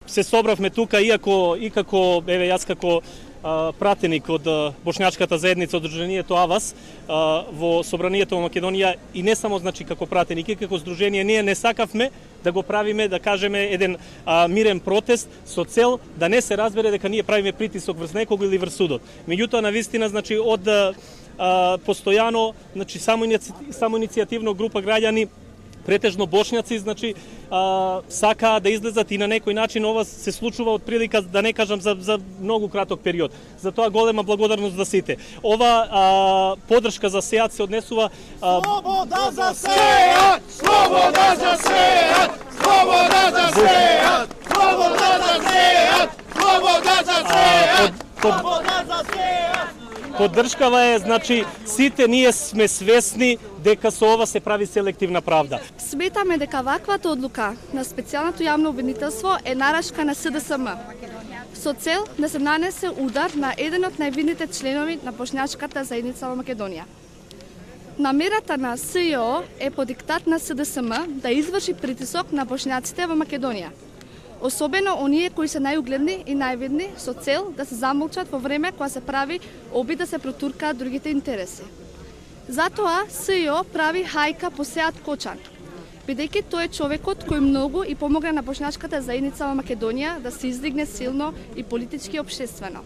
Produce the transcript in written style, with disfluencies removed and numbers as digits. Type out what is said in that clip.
се собравме тука, иако и како, еве јас како пратеник од Бошњачката заедница од Дружението АВАС во Собранието во Македонија и не само значи како пратеник и како здружение, ние не сакавме да го правиме, да кажеме, еден мирен протест со цел да не се разбере дека ние правиме притисок врз некого или врз судот. Меѓутоа, навистина, значи, од постојано, значи, само иницијативно група граѓани, претежно бошњаци, значи, сакаа да излезат и на некој начин ова се случува од прилика, да не кажам, за многу краток период. Затоа голема благодарност за сите. Ова поддршка за сеат се однесува... Слобода за сеат! Слобода за сеат! Слобода за сеат! Слобода за сеат! Слобода за сеат! Слобода за сеат! Поддршкава е, значи, сите ние сме свесни дека со ова се прави селективна правда. Сметаме дека ваквата одлука на специјалното јавно обвинителство е нарашка на СДСМ, со цел да се нанесе удар на еден од највидните членови на Бошњачката заедница во Македонија. Намерата на СЈО е по диктат на СДСМ да изврши притисок на бошњаците во Македонија, особено оние кои се најугледни и највидни, со цел да се замолчат во време кога се прави обид да се протуркаат другите интереси. Затоа СЈО прави хајка по Сеат Кочан, бидејќи тој е човекот кој многу и помогна на Бошњачката заедница во Македонија да се издигне силно и политички и општествено.